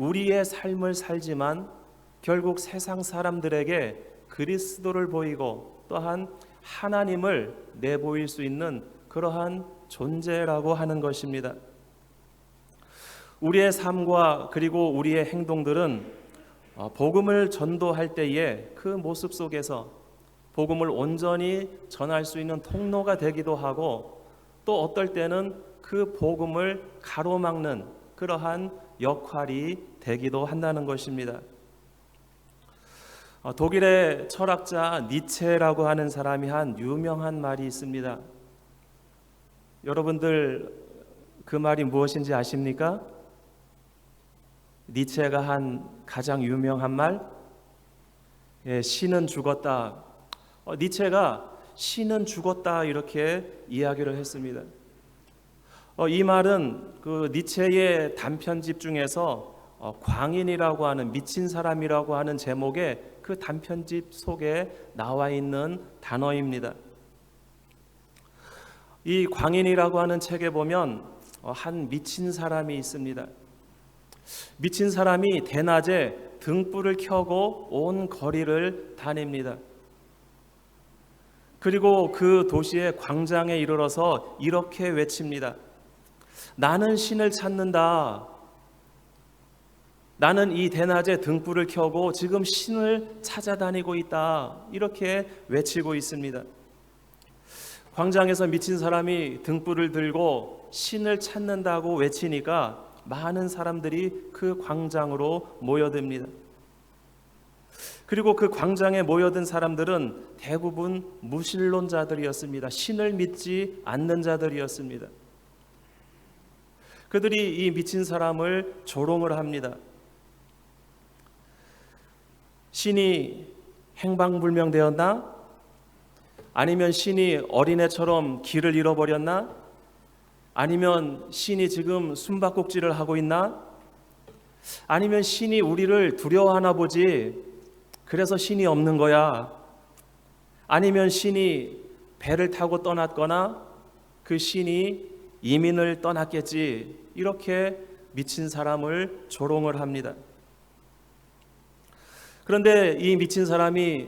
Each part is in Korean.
우리의 삶을 살지만 결국 세상 사람들에게 그리스도를 보이고 또한 하나님을 내보일 수 있는 그러한 존재라고 하는 것입니다. 우리의 삶과 그리고 우리의 행동들은 복음을 전도할 때에 그 모습 속에서 복음을 온전히 전할 수 있는 통로가 되기도 하고, 또 어떨 때는 그 복음을 가로막는 그러한 역할이 되기도 한다는 것입니다. 독일의 철학자 니체라고 하는 사람이 한 유명한 말이 있습니다. 여러분들 그 말이 무엇인지 아십니까? 니체가 한 가장 유명한 말, 신은 죽었다. 니체가 신은 죽었다 이렇게 이야기를 했습니다. 이 말은 그 니체의 단편집 중에서 광인이라고 하는, 미친 사람이라고 하는 제목의 그 단편집 속에 나와 있는 단어입니다. 이 광인이라고 하는 책에 보면 한 미친 사람이 있습니다. 미친 사람이 대낮에 등불을 켜고 온 거리를 다닙니다. 그리고 그 도시의 광장에 이르러서 이렇게 외칩니다. 나는 신을 찾는다. 나는 이 대낮에 등불을 켜고 지금 신을 찾아다니고 있다. 이렇게 외치고 있습니다. 광장에서 미친 사람이 등불을 들고 신을 찾는다고 외치니까 많은 사람들이 그 광장으로 모여듭니다. 그리고 그 광장에 모여든 사람들은 대부분 무신론자들이었습니다. 신을 믿지 않는 자들이었습니다. 그들이 이 미친 사람을 조롱을 합니다. 신이 행방불명되었나? 아니면 신이 어린애처럼 길을 잃어버렸나? 아니면 신이 지금 숨바꼭질을 하고 있나? 아니면 신이 우리를 두려워하나 보지, 그래서 신이 없는 거야. 아니면 신이 배를 타고 떠났거나 그 신이 이민을 떠났겠지. 이렇게 미친 사람을 조롱을 합니다. 그런데 이 미친 사람이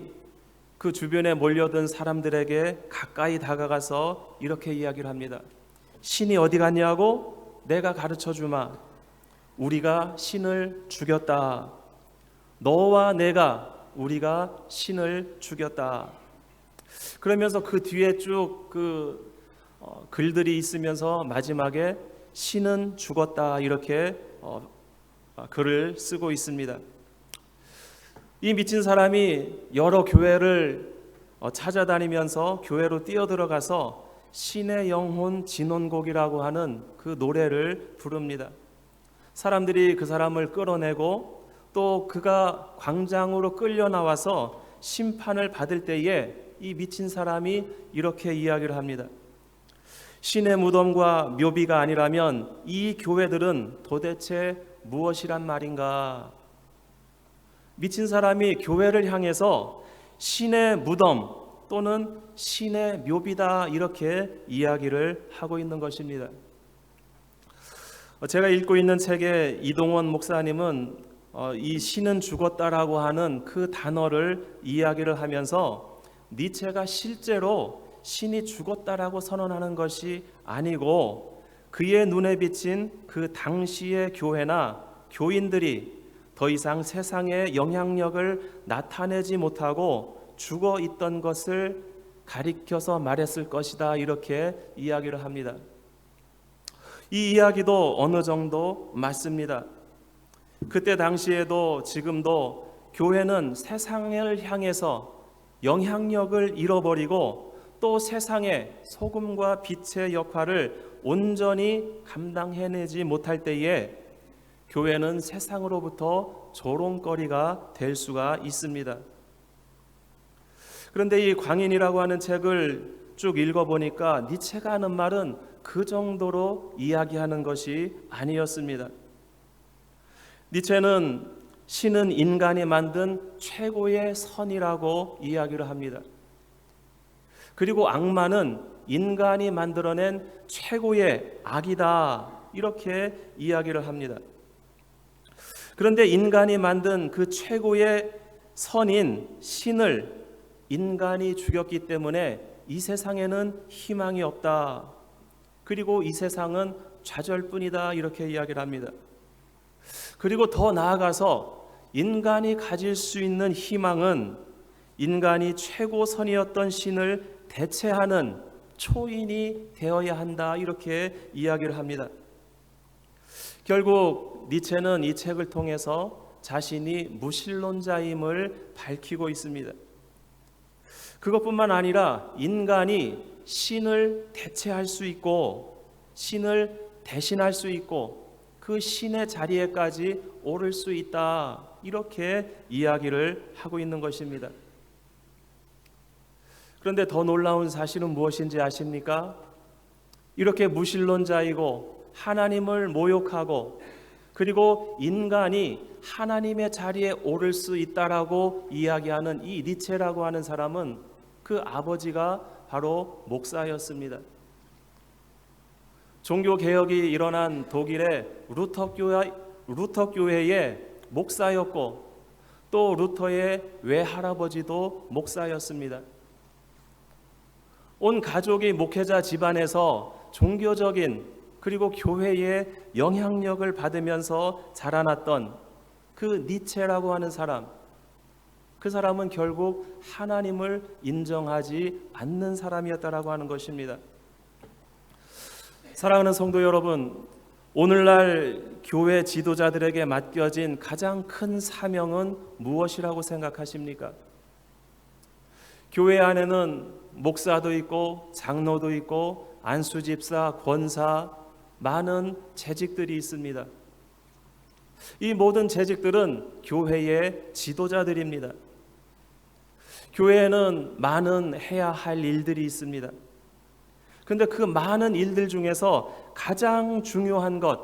그 주변에 몰려든 사람들에게 가까이 다가가서 이렇게 이야기를 합니다. 신이 어디 갔냐고? 내가 가르쳐 주마. 우리가 신을 죽였다. 너와 내가, 우리가 신을 죽였다. 그러면서 그 뒤에 쭉 글들이 있으면서 마지막에 신은 죽었다 이렇게 글을 쓰고 있습니다. 이 미친 사람이 여러 교회를 찾아다니면서 교회로 뛰어들어가서 신의 영혼 진혼곡이라고 하는 그 노래를 부릅니다. 사람들이 그 사람을 끌어내고 또 그가 광장으로 끌려 나와서 심판을 받을 때에 이 미친 사람이 이렇게 이야기를 합니다. 신의 무덤과 묘비가 아니라면 이 교회들은 도대체 무엇이란 말인가? 미친 사람이 교회를 향해서 신의 무덤 또는 신의 묘비다 이렇게 이야기를 하고 있는 것입니다. 제가 읽고 있는 책에 이동원 목사님은 이 신은 죽었다라고 하는 그 단어를 이야기를 하면서 니체가 실제로 신이 죽었다라고 선언하는 것이 아니고 그의 눈에 비친 그 당시의 교회나 교인들이 더 이상 세상의 영향력을 나타내지 못하고 죽어 있던 것을 가리켜서 말했을 것이다 이렇게 이야기를 합니다. 이 이야기도 어느 정도 맞습니다. 그때 당시에도 지금도 교회는 세상을 향해서 영향력을 잃어버리고 또 세상의 소금과 빛의 역할을 온전히 감당해내지 못할 때에 교회는 세상으로부터 조롱거리가 될 수가 있습니다. 그런데 이 광인이라고 하는 책을 쭉 읽어보니까 니체가 하는 말은 그 정도로 이야기하는 것이 아니었습니다. 니체는 신은 인간이 만든 최고의 선이라고 이야기를 합니다. 그리고 악마는 인간이 만들어낸 최고의 악이다 이렇게 이야기를 합니다. 그런데 인간이 만든 그 최고의 선인 신을 인간이 죽였기 때문에 이 세상에는 희망이 없다. 그리고 이 세상은 좌절뿐이다. 이렇게 이야기를 합니다. 그리고 더 나아가서 인간이 가질 수 있는 희망은 인간이 최고 선이었던 신을 대체하는 초인이 되어야 한다. 이렇게 이야기를 합니다. 결국 니체는 이 책을 통해서 자신이 무신론자임을 밝히고 있습니다. 그것뿐만 아니라 인간이 신을 대체할 수 있고 신을 대신할 수 있고 그 신의 자리에까지 오를 수 있다. 이렇게 이야기를 하고 있는 것입니다. 그런데 더 놀라운 사실은 무엇인지 아십니까? 이렇게 무신론자이고 하나님을 모욕하고 그리고 인간이 하나님의 자리에 오를 수 있다라고 이야기하는 이 니체라고 하는 사람은 그 아버지가 바로 목사였습니다. 종교개혁이 일어난 독일의 루터 교회의 목사였고 또 루터의 외할아버지도 목사였습니다. 온 가족이 목회자 집안에서 종교적인 그리고 교회의 영향력을 받으면서 자라났던 그 니체라고 하는 사람, 그 사람은 결국 하나님을 인정하지 않는 사람이었다라고 하는 것입니다. 사랑하는 성도 여러분, 오늘날 교회 지도자들에게 맡겨진 가장 큰 사명은 무엇이라고 생각하십니까? 교회 안에는 목사도 있고 장로도 있고 안수집사, 권사, 많은 재직들이 있습니다. 이 모든 재직들은 교회의 지도자들입니다. 교회에는 많은 해야 할 일들이 있습니다. 그런데 그 많은 일들 중에서 가장 중요한 것,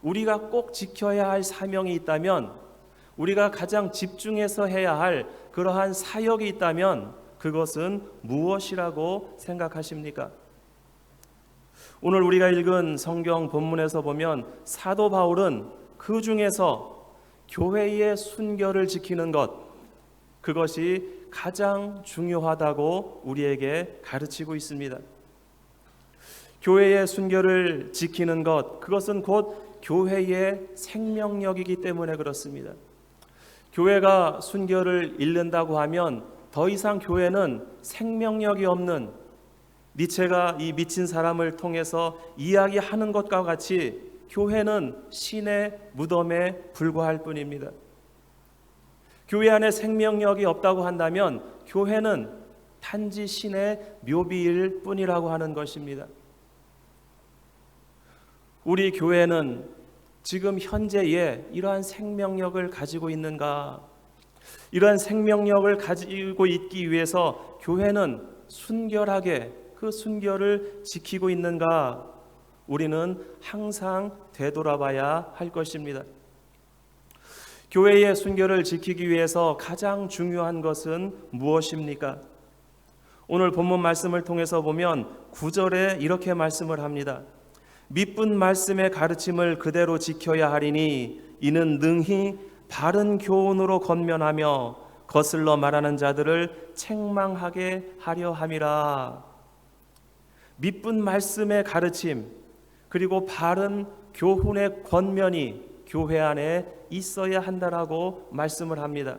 우리가 꼭 지켜야 할 사명이 있다면, 우리가 가장 집중해서 해야 할 그러한 사역이 있다면 그것은 무엇이라고 생각하십니까? 오늘 우리가 읽은 성경 본문에서 보면 사도 바울은 그 중에서 교회의 순결을 지키는 것, 그것이 가장 중요하다고 우리에게 가르치고 있습니다. 교회의 순결을 지키는 것, 그것은 곧 교회의 생명력이기 때문에 그렇습니다. 교회가 순결을 잃는다고 하면 더 이상 교회는 생명력이 없는, 니체가 이 미친 사람을 통해서 이야기하는 것과 같이 교회는 신의 무덤에 불과할 뿐입니다. 교회 안에 생명력이 없다고 한다면 교회는 단지 신의 묘비일 뿐이라고 하는 것입니다. 우리 교회는 지금 현재에 이러한 생명력을 가지고 있는가? 이러한 생명력을 가지고 있기 위해서 교회는 순결하게 그 순결을 지키고 있는가? 우리는 항상 되돌아봐야 할 것입니다. 교회의 순결을 지키기 위해서 가장 중요한 것은 무엇입니까? 오늘 본문 말씀을 통해서 보면 9절에 이렇게 말씀을 합니다. 밑분 말씀의 가르침을 그대로 지켜야 하리니 이는 능히 바른 교훈으로 권면하며 거슬러 말하는 자들을 책망하게 하려 함이라. 밑분 말씀의 가르침 그리고 바른 교훈의 권면이 교회 안에 있어야 한다라고 말씀을 합니다.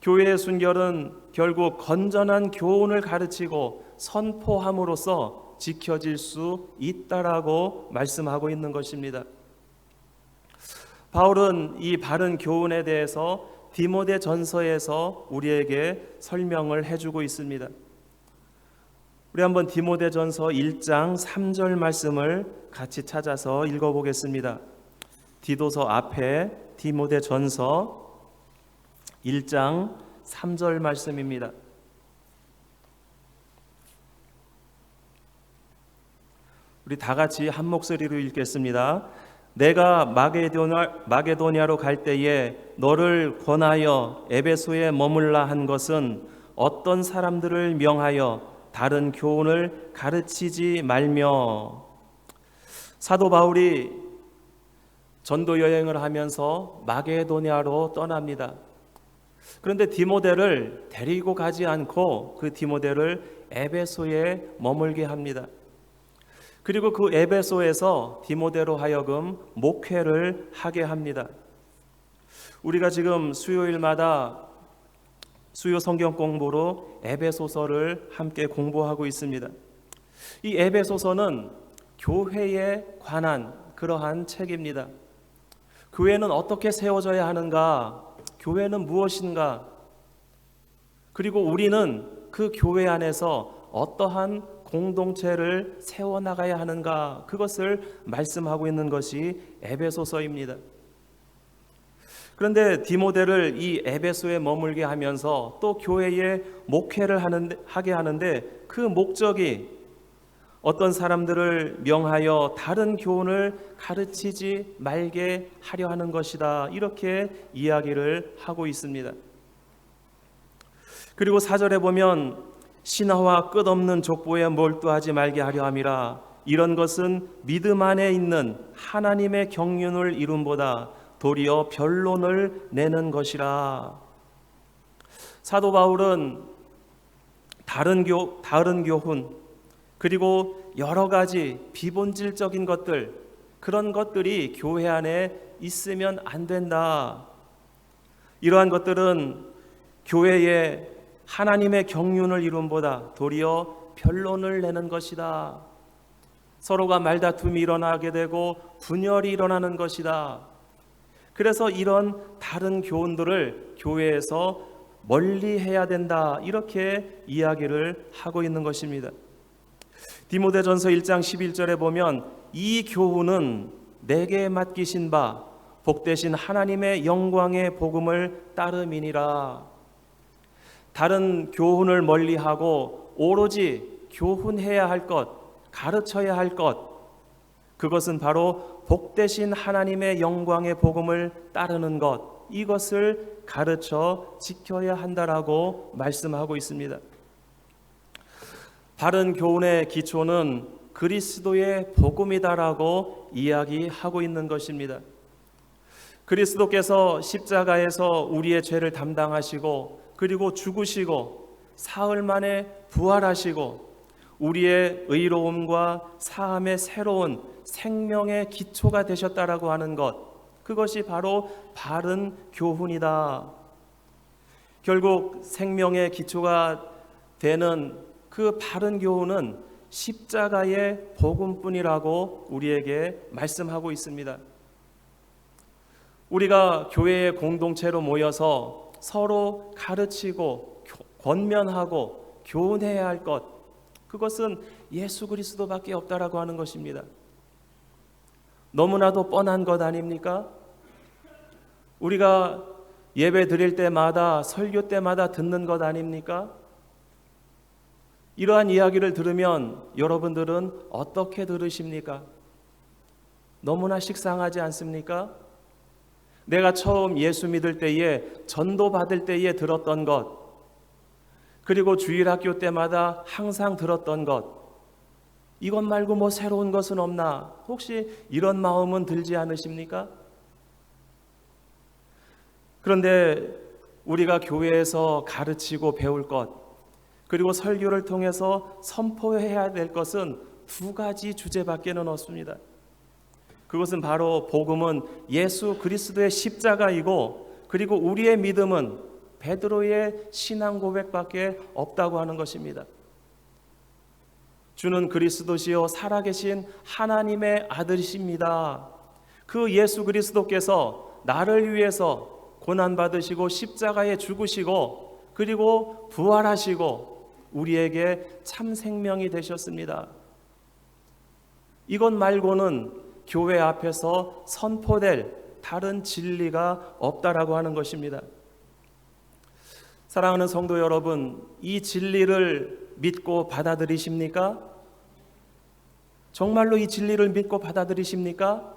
교회의 순결은 결국 건전한 교훈을 가르치고 선포함으로써 지켜질 수 있다라고 말씀하고 있는 것입니다. 바울은 이 바른 교훈에 대해서 디모데 전서에서 우리에게 설명을 해주고 있습니다. 우리 한번 디모데 전서 1장 3절 말씀을 같이 찾아서 읽어보겠습니다. 디도서 앞에 디모데 전서 1장 3절 말씀입니다. 우리 다 같이 한 목소리로 읽겠습니다. 내가 마게도냐로 갈 때에 너를 권하여 에베소에 머물라 한 것은 어떤 사람들을 명하여 다른 교훈을 가르치지 말며. 사도 바울이 전도 여행을 하면서 마게도냐로 떠납니다. 그런데 디모데를 데리고 가지 않고 그 디모데를 에베소에 머물게 합니다. 그리고 그 에베소에서 디모데로 하여금 목회를 하게 합니다. 우리가 지금 수요일마다 수요 성경 공부로 에베소서를 함께 공부하고 있습니다. 이 에베소서는 교회에 관한 그러한 책입니다. 교회는 어떻게 세워져야 하는가? 교회는 무엇인가? 그리고 우리는 그 교회 안에서 어떠한 공동체를 세워나가야 하는가? 그것을 말씀하고 있는 것이 에베소서입니다. 그런데 디모데를 이 에베소에 머물게 하면서 또 교회에 목회를 하게 하는데 그 목적이 어떤 사람들을 명하여 다른 교훈을 가르치지 말게 하려 하는 것이다. 이렇게 이야기를 하고 있습니다. 그리고 4절에 보면 신화와 끝없는 족보에 몰두하지 말게 하려 함이라. 이런 것은 믿음 안에 있는 하나님의 경륜을 이룸보다 도리어 변론을 내는 것이라. 사도 바울은 다른 교훈 그리고 여러 가지 비본질적인 것들, 그런 것들이 교회 안에 있으면 안 된다. 이러한 것들은 교회에 하나님의 경륜을 이룸보다 도리어 변론을 내는 것이다. 서로가 말다툼이 일어나게 되고 분열이 일어나는 것이다. 그래서 이런 다른 교훈들을 교회에서 멀리 해야 된다. 이렇게 이야기를 하고 있는 것입니다. 디모데전서 1장 11절에 보면 이 교훈은 내게 맡기신 바 복되신 하나님의 영광의 복음을 따름이니라. 다른 교훈을 멀리하고 오로지 교훈해야 할 것, 가르쳐야 할 것, 그것은 바로 복되신 하나님의 영광의 복음을 따르는 것, 이것을 가르쳐 지켜야 한다라고 말씀하고 있습니다. 바른 교훈의 기초는 그리스도의 복음이다라고 이야기하고 있는 것입니다. 그리스도께서 십자가에서 우리의 죄를 담당하시고 그리고 죽으시고 사흘 만에 부활하시고 우리의 의로움과 사함의 새로운 생명의 기초가 되셨다라고 하는 것, 그것이 바로 바른 교훈이다. 결국 생명의 기초가 되는 그 바른 교훈은 십자가의 복음뿐이라고 우리에게 말씀하고 있습니다. 우리가 교회의 공동체로 모여서 서로 가르치고 권면하고 교훈해야 할 것, 그것은 예수 그리스도밖에 없다라고 하는 것입니다. 너무나도 뻔한 것 아닙니까? 우리가 예배 드릴 때마다 설교 때마다 듣는 것 아닙니까? 이러한 이야기를 들으면 여러분들은 어떻게 들으십니까? 너무나 식상하지 않습니까? 내가 처음 예수 믿을 때에 전도 받을 때에 들었던 것, 그리고 주일학교 때마다 항상 들었던 것, 이것 말고 뭐 새로운 것은 없나? 혹시 이런 마음은 들지 않으십니까? 그런데 우리가 교회에서 가르치고 배울 것, 그리고 설교를 통해서 선포해야 될 것은 두 가지 주제밖에는 없습니다. 그것은 바로 복음은 예수 그리스도의 십자가이고, 그리고 우리의 믿음은 베드로의 신앙 고백밖에 없다고 하는 것입니다. 주는 그리스도시요 살아계신 하나님의 아들이십니다. 그 예수 그리스도께서 나를 위해서 고난받으시고 십자가에 죽으시고 그리고 부활하시고 우리에게 참 생명이 되셨습니다. 이것 말고는 교회 앞에서 선포될 다른 진리가 없다라고 하는 것입니다. 사랑하는 성도 여러분, 이 진리를 믿고 받아들이십니까? 정말로 이 진리를 믿고 받아들이십니까?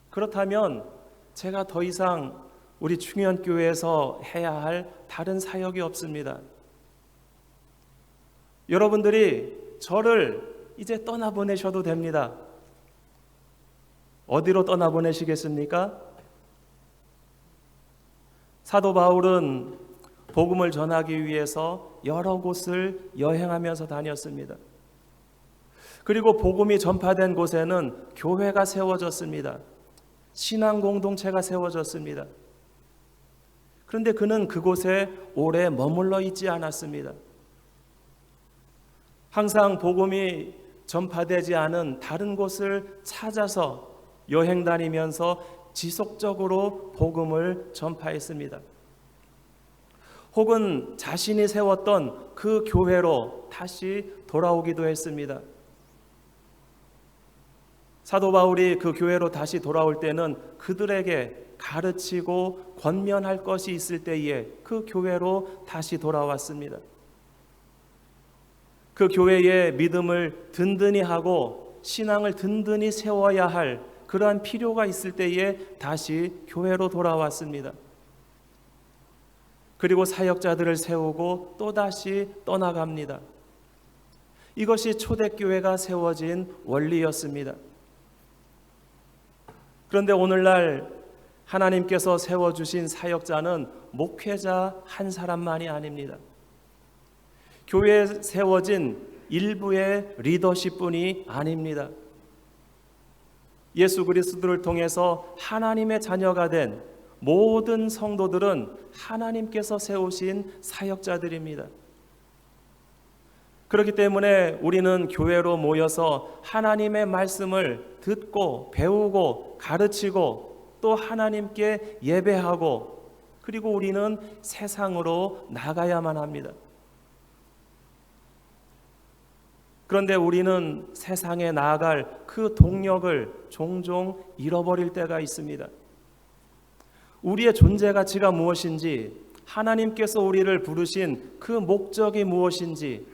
그렇다면 제가 더 이상 우리 충현교회에서 해야 할 다른 사역이 없습니다. 여러분들이 저를 이제 떠나보내셔도 됩니다. 어디로 떠나보내시겠습니까? 사도 바울은 복음을 전하기 위해서 여러 곳을 여행하면서 다녔습니다. 그리고 복음이 전파된 곳에는 교회가 세워졌습니다. 신앙 공동체가 세워졌습니다. 그런데 그는 그곳에 오래 머물러 있지 않았습니다. 항상 복음이 전파되지 않은 다른 곳을 찾아서 여행 다니면서 지속적으로 복음을 전파했습니다. 혹은 자신이 세웠던 그 교회로 다시 돌아오기도 했습니다. 사도 바울이 그 교회로 다시 돌아올 때는 그들에게 가르치고 권면할 것이 있을 때에 그 교회로 다시 돌아왔습니다. 그 교회의 믿음을 든든히 하고 신앙을 든든히 세워야 할 그러한 필요가 있을 때에 다시 교회로 돌아왔습니다. 그리고 사역자들을 세우고 또다시 떠나갑니다. 이것이 초대교회가 세워진 원리였습니다. 그런데 오늘날 하나님께서 세워주신 사역자는 목회자 한 사람만이 아닙니다. 교회에 세워진 일부의 리더십뿐이 아닙니다. 예수 그리스도를 통해서 하나님의 자녀가 된 모든 성도들은 하나님께서 세우신 사역자들입니다. 그렇기 때문에 우리는 교회로 모여서 하나님의 말씀을 듣고 배우고 가르치고 또 하나님께 예배하고 그리고 우리는 세상으로 나가야만 합니다. 그런데 우리는 세상에 나아갈 그 동력을 종종 잃어버릴 때가 있습니다. 우리의 존재 가치가 무엇인지, 하나님께서 우리를 부르신 그 목적이 무엇인지,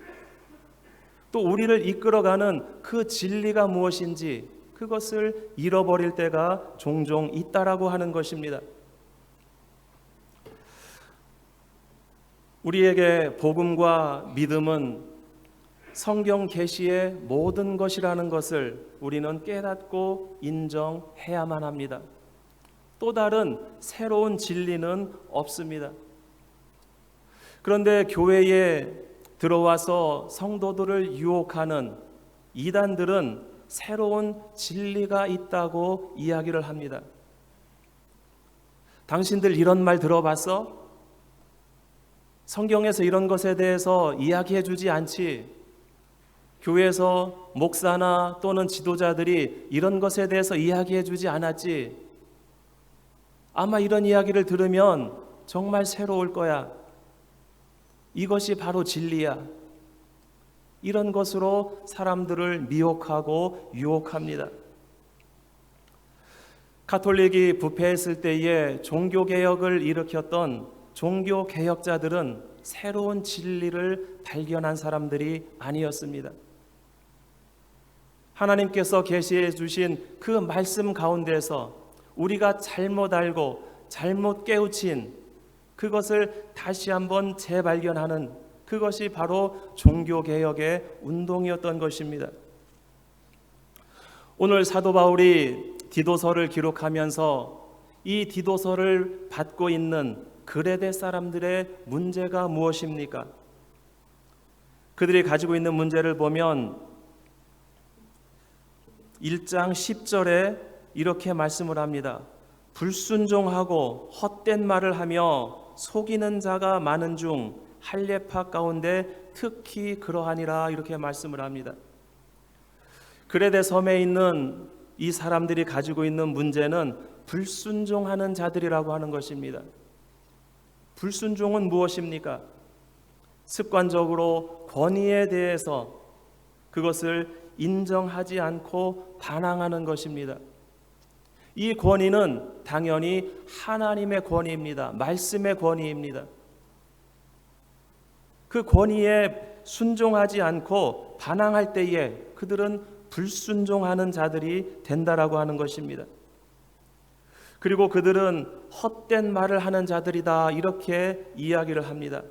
또 우리를 이끌어가는 그 진리가 무엇인지 그것을 잃어버릴 때가 종종 있다라고 하는 것입니다. 우리에게 복음과 믿음은 성경 계시의 모든 것이라는 것을 우리는 깨닫고 인정해야만 합니다. 또 다른 새로운 진리는 없습니다. 그런데 교회에 들어와서 성도들을 유혹하는 이단들은 새로운 진리가 있다고 이야기를 합니다. 당신들 이런 말 들어봤어? 성경에서 이런 것에 대해서 이야기해 주지 않지. 교회에서 목사나 또는 지도자들이 이런 것에 대해서 이야기해 주지 않았지. 아마 이런 이야기를 들으면 정말 새로울 거야. 이것이 바로 진리야. 이런 것으로 사람들을 미혹하고 유혹합니다. 가톨릭이 부패했을 때에 종교개혁을 일으켰던 종교개혁자들은 새로운 진리를 발견한 사람들이 아니었습니다. 하나님께서 계시해 주신 그 말씀 가운데서 우리가 잘못 알고 잘못 깨우친 그것을 다시 한번 재발견하는 그것이 바로 종교개혁의 운동이었던 것입니다. 오늘 사도 바울이 디도서를 기록하면서 이 디도서를 받고 있는 그레데 사람들의 문제가 무엇입니까? 그들이 가지고 있는 문제를 보면 1장 10절에 이렇게 말씀을 합니다. 불순종하고 헛된 말을 하며 속이는 자가 많은 중 할례파 가운데 특히 그러하니라 이렇게 말씀을 합니다. 그레데 섬에 있는 이 사람들이 가지고 있는 문제는 불순종하는 자들이라고 하는 것입니다. 불순종은 무엇입니까? 습관적으로 권위에 대해서 그것을 인정하지 않고 반항하는 것입니다. 이 권위는 당연히 하나님의 권위입니다. 말씀의 권위입니다. 그 권위에 순종하지 않고 반항할 때에 그들은 불순종하는 자들이 된다라고 하는 것입니다. 그리고 그들은 헛된 말을 하는 자들이다 이렇게 이야기를 합니다.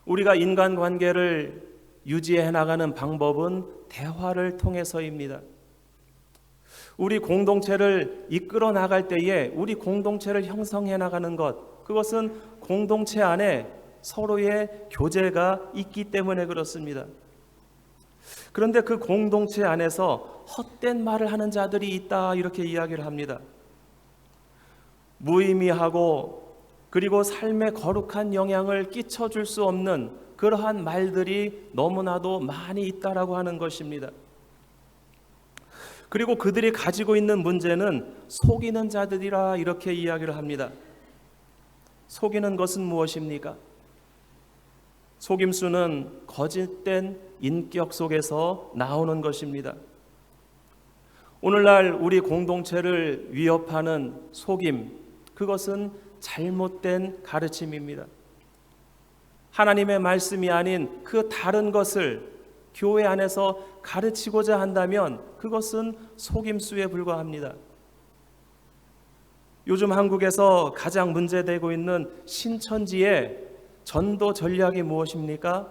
우리가 인간관계를 유지해 나가는 방법은 대화를 통해서입니다. 우리 공동체를 이끌어 나갈 때에 우리 공동체를 형성해 나가는 것, 그것은 공동체 안에 서로의 교제가 있기 때문에 그렇습니다. 그런데 그 공동체 안에서 헛된 말을 하는 자들이 있다, 이렇게 이야기를 합니다. 무의미하고 그리고 삶에 거룩한 영향을 끼쳐줄 수 없는 그러한 말들이 너무나도 많이 있다라고 하는 것입니다. 그리고 그들이 가지고 있는 문제는 속이는 자들이라, 이렇게 이야기를 합니다. 속이는 것은 무엇입니까? 속임수는 거짓된 인격 속에서 나오는 것입니다. 오늘날 우리 공동체를 위협하는 속임, 그것은 잘못된 가르침입니다. 하나님의 말씀이 아닌 그 다른 것을 교회 안에서 가르치고자 한다면 그것은 속임수에 불과합니다. 요즘 한국에서 가장 문제되고 있는 신천지의 전도 전략이 무엇입니까?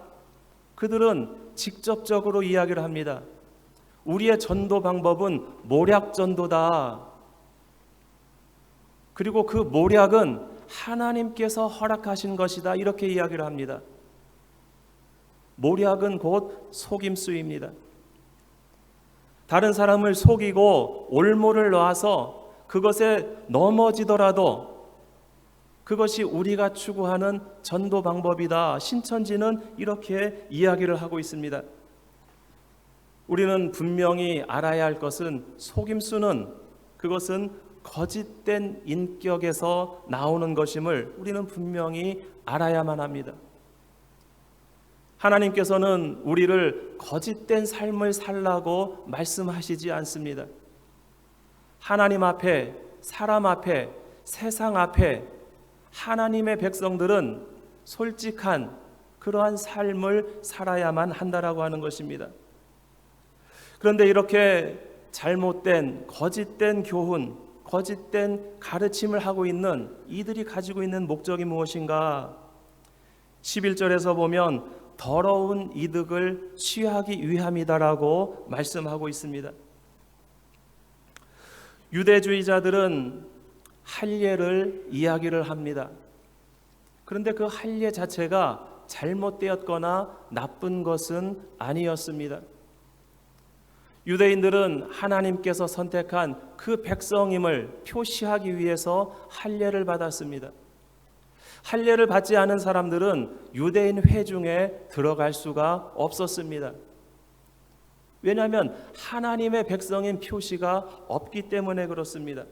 그들은 직접적으로 이야기를 합니다. 우리의 전도 방법은 모략 전도다. 그리고 그 모략은 하나님께서 허락하신 것이다, 이렇게 이야기를 합니다. 모략은 곧 속임수입니다. 다른 사람을 속이고 올무를 놔서 그것에 넘어지더라도 그것이 우리가 추구하는 전도 방법이다. 신천지는 이렇게 이야기를 하고 있습니다. 우리는 분명히 알아야 할 것은 속임수는 그것은 거짓된 인격에서 나오는 것임을 우리는 분명히 알아야만 합니다. 하나님께서는 우리를 거짓된 삶을 살라고 말씀하시지 않습니다. 하나님 앞에, 사람 앞에, 세상 앞에 하나님의 백성들은 솔직한 그러한 삶을 살아야만 한다라고 하는 것입니다. 그런데 이렇게 잘못된 거짓된 교훈, 거짓된 가르침을 하고 있는 이들이 가지고 있는 목적이 무엇인가? 11절에서 보면 더러운 이득을 취하기 위함이다라고 말씀하고 있습니다. 유대주의자들은 할례를 이야기를 합니다. 그런데 그 할례 자체가 잘못되었거나 나쁜 것은 아니었습니다. 유대인들은 하나님께서 선택한 그 백성임을 표시하기 위해서 할례를 받았습니다. 할례를 받지 않은 사람들은 유대인 회중에 들어갈 수가 없었습니다. 왜냐하면 하나님의 백성인 표시가 없기 때문에 그렇습니다.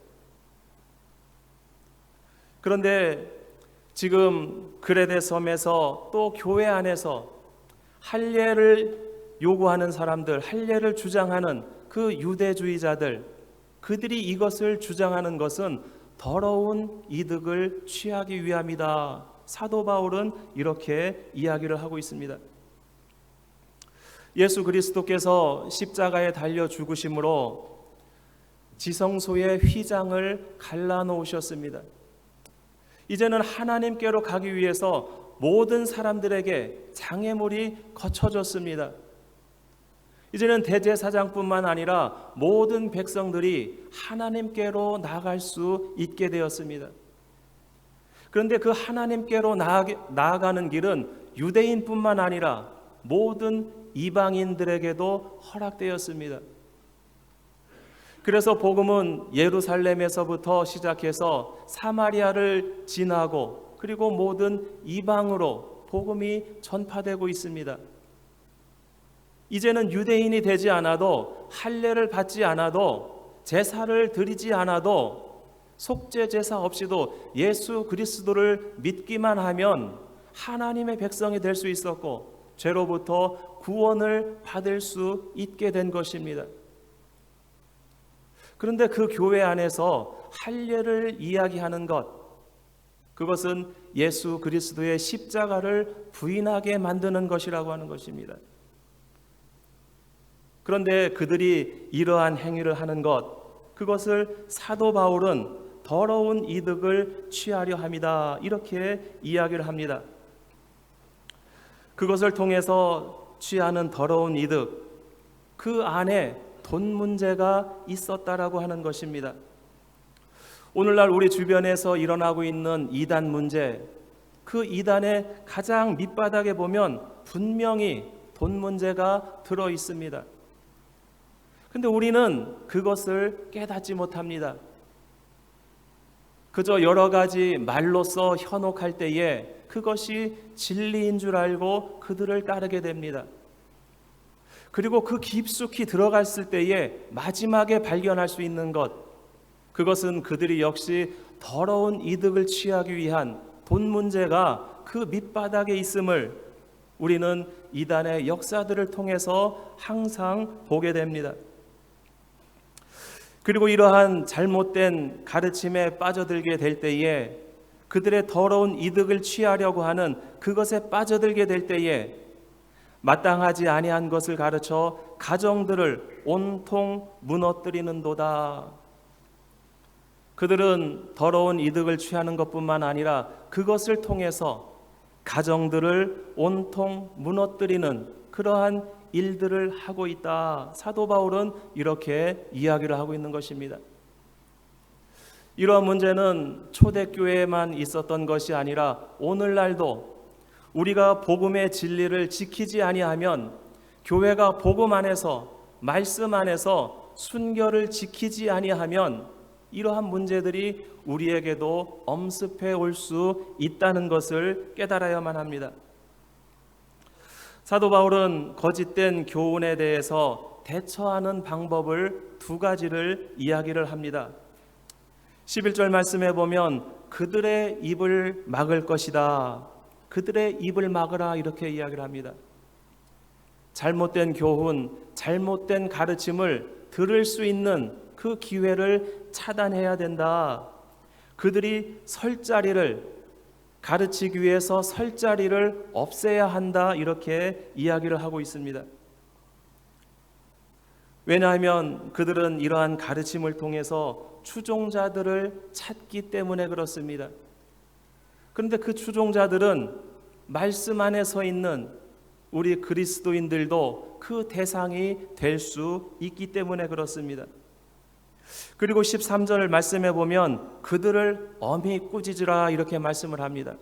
그런데 지금 그레데 섬에서 또 교회 안에서 할례를 요구하는 사람들, 할례를 주장하는 그 유대주의자들, 그들이 이것을 주장하는 것은 더러운 이득을 취하기 위함이다. 사도 바울은 이렇게 이야기를 하고 있습니다. 예수 그리스도께서 십자가에 달려 죽으심으로 지성소의 휘장을 갈라놓으셨습니다. 이제는 하나님께로 가기 위해서 모든 사람들에게 장애물이 거쳐졌습니다. 이제는 대제사장뿐만 아니라 모든 백성들이 하나님께로 나아갈 수 있게 되었습니다. 그런데 그 하나님께로 나아가는 길은 유대인뿐만 아니라 모든 이방인들에게도 허락되었습니다. 그래서 복음은 예루살렘에서부터 시작해서 사마리아를 지나고 그리고 모든 이방으로 복음이 전파되고 있습니다. 이제는 유대인이 되지 않아도, 할례를 받지 않아도, 제사를 드리지 않아도, 속죄 제사 없이도 예수 그리스도를 믿기만 하면 하나님의 백성이 될 수 있었고 죄로부터 구원을 받을 수 있게 된 것입니다. 그런데 그 교회 안에서 할례를 이야기하는 것, 그것은 예수 그리스도의 십자가를 부인하게 만드는 것이라고 하는 것입니다. 그런데 그들이 이러한 행위를 하는 것, 그것을 사도 바울은 더러운 이득을 취하려 함이다, 이렇게 이야기를 합니다. 그것을 통해서 취하는 더러운 이득, 그 안에 돈 문제가 있었다라고 하는 것입니다. 오늘날 우리 주변에서 일어나고 있는 이단 문제, 그 이단의 가장 밑바닥에 보면 분명히 돈 문제가 들어 있습니다. 근데 우리는 그것을 깨닫지 못합니다. 그저 여러 가지 말로써 현혹할 때에 그것이 진리인 줄 알고 그들을 따르게 됩니다. 그리고 그 깊숙이 들어갔을 때에 마지막에 발견할 수 있는 것, 그것은 그들이 역시 더러운 이득을 취하기 위한 돈 문제가 그 밑바닥에 있음을 우리는 이단의 역사들을 통해서 항상 보게 됩니다. 그리고 이러한 잘못된 가르침에 빠져들게 될 때에, 그들의 더러운 이득을 취하려고 하는 그것에 빠져들게 될 때에 마땅하지 아니한 것을 가르쳐 가정들을 온통 무너뜨리는도다. 그들은 더러운 이득을 취하는 것뿐만 아니라 그것을 통해서 가정들을 온통 무너뜨리는 그러한 일들을 하고 있다. 사도 바울은 이렇게 이야기를 하고 있는 것입니다. 이러한 문제는 초대교회에만 있었던 것이 아니라 오늘날도 우리가 복음의 진리를 지키지 아니하면, 교회가 복음 안에서 말씀 안에서 순결을 지키지 아니하면 이러한 문제들이 우리에게도 엄습해 올 수 있다는 것을 깨달아야만 합니다. 사도 바울은 거짓된 교훈에 대해서 대처하는 방법을 두 가지를 이야기를 합니다. 11절 말씀에 보면 그들의 입을 막을 것이다. 그들의 입을 막으라, 이렇게 이야기를 합니다. 잘못된 교훈, 잘못된 가르침을 들을 수 있는 그 기회를 차단해야 된다. 그들이 설 자리를, 가르치기 위해서 설 자리를 없애야 한다, 이렇게 이야기를 하고 있습니다. 왜냐하면 그들은 이러한 가르침을 통해서 추종자들을 찾기 때문에 그렇습니다. 그런데 그 추종자들은 말씀 안에 서 있는 우리 그리스도인들도 그 대상이 될 수 있기 때문에 그렇습니다. 그리고 13절 말씀에 보면 그들을 엄히 꾸짖으라, 이렇게 말씀을 합니다.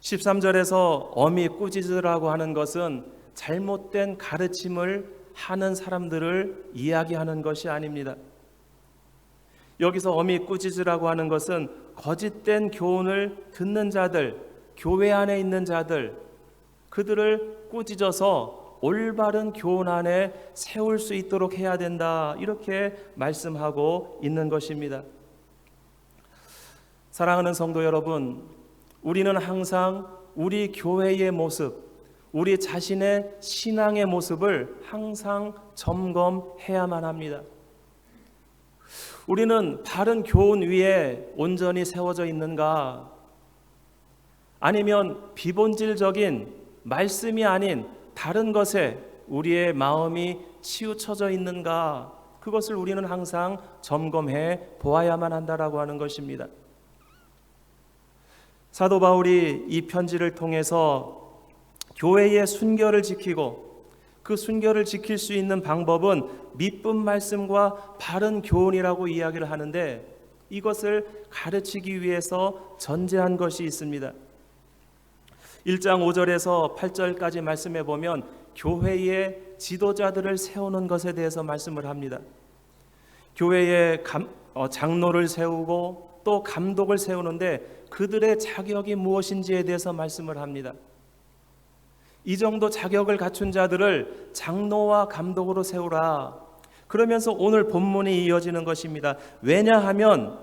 13절에서 엄히 꾸짖으라고 하는 것은 잘못된 가르침을 하는 사람들을 이야기하는 것이 아닙니다. 여기서 엄히 꾸짖으라고 하는 것은 거짓된 교훈을 듣는 자들, 교회 안에 있는 자들, 그들을 꾸짖어서 올바른 교훈 안에 세울 수 있도록 해야 된다, 이렇게 말씀하고 있는 것입니다. 사랑하는 성도 여러분, 우리는 항상 우리 교회의 모습, 우리 자신의 신앙의 모습을 항상 점검해야만 합니다. 우리는 바른 교훈 위에 온전히 세워져 있는가? 아니면 비본질적인 말씀이 아닌 다른 것에 우리의 마음이 치우쳐져 있는가? 그것을 우리는 항상 점검해 보아야만 한다라고 하는 것입니다. 사도 바울이 이 편지를 통해서 교회의 순결을 지키고 그 순결을 지킬 수 있는 방법은 미쁜 말씀과 바른 교훈이라고 이야기를 하는데, 이것을 가르치기 위해서 전제한 것이 있습니다. 1장 5절에서 8절까지 말씀해 보면 교회의 지도자들을 세우는 것에 대해서 말씀을 합니다. 교회의 장로를 세우고 또 감독을 세우는데 그들의 자격이 무엇인지에 대해서 말씀을 합니다. 이 정도 자격을 갖춘 자들을 장로와 감독으로 세우라. 그러면서 오늘 본문이 이어지는 것입니다. 왜냐하면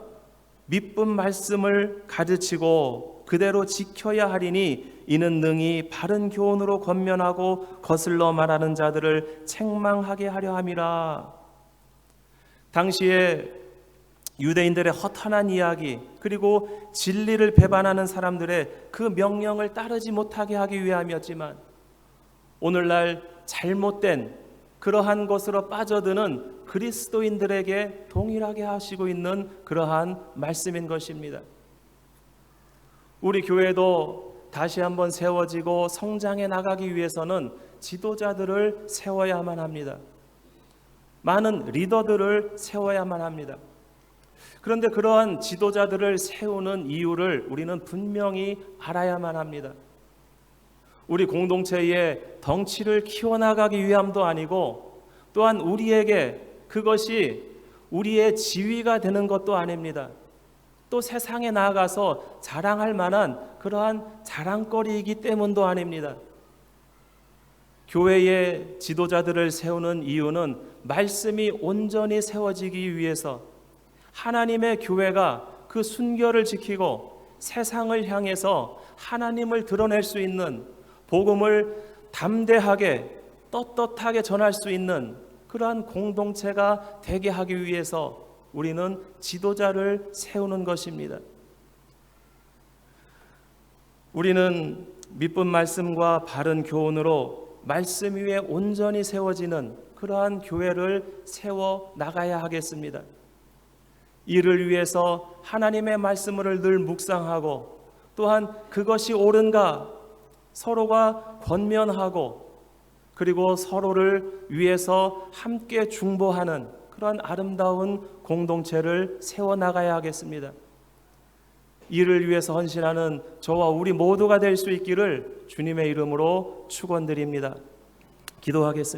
미쁜 말씀을 가르치고 그대로 지켜야 하리니 이는 능히 바른 교훈으로 권면하고 거슬러 말하는 자들을 책망하게 하려 함이라. 당시에 유대인들의 허탄한 이야기, 그리고 진리를 배반하는 사람들의 그 명령을 따르지 못하게 하기 위함이었지만, 오늘날 잘못된 그러한 것으로 빠져드는 그리스도인들에게 동일하게 하시고 있는 그러한 말씀인 것입니다. 우리 교회도 다시 한번 세워지고 성장해 나가기 위해서는 지도자들을 세워야만 합니다. 많은 리더들을 세워야만 합니다. 그런데 그러한 지도자들을 세우는 이유를 우리는 분명히 알아야만 합니다. 우리 공동체의 덩치를 키워나가기 위함도 아니고 또한 우리에게 그것이 우리의 지위가 되는 것도 아닙니다. 또 세상에 나아가서 자랑할 만한 그러한 자랑거리이기 때문도 아닙니다. 교회의 지도자들을 세우는 이유는 말씀이 온전히 세워지기 위해서 하나님의 교회가 그 순결을 지키고 세상을 향해서 하나님을 드러낼 수 있는 복음을 담대하게 떳떳하게 전할 수 있는 그러한 공동체가 되게 하기 위해서 우리는 지도자를 세우는 것입니다. 우리는 믿음 말씀과 바른 교훈으로 말씀 위에 온전히 세워지는 그러한 교회를 세워 나가야 하겠습니다. 이를 위해서 하나님의 말씀을 늘 묵상하고 또한 그것이 옳은가 서로가 권면하고 그리고 서로를 위해서 함께 중보하는 그런 아름다운 공동체를 세워나가야 하겠습니다. 이를 위해서 헌신하는 저와 우리 모두가 될 수 있기를 주님의 이름으로 축원드립니다. 기도하겠습니다.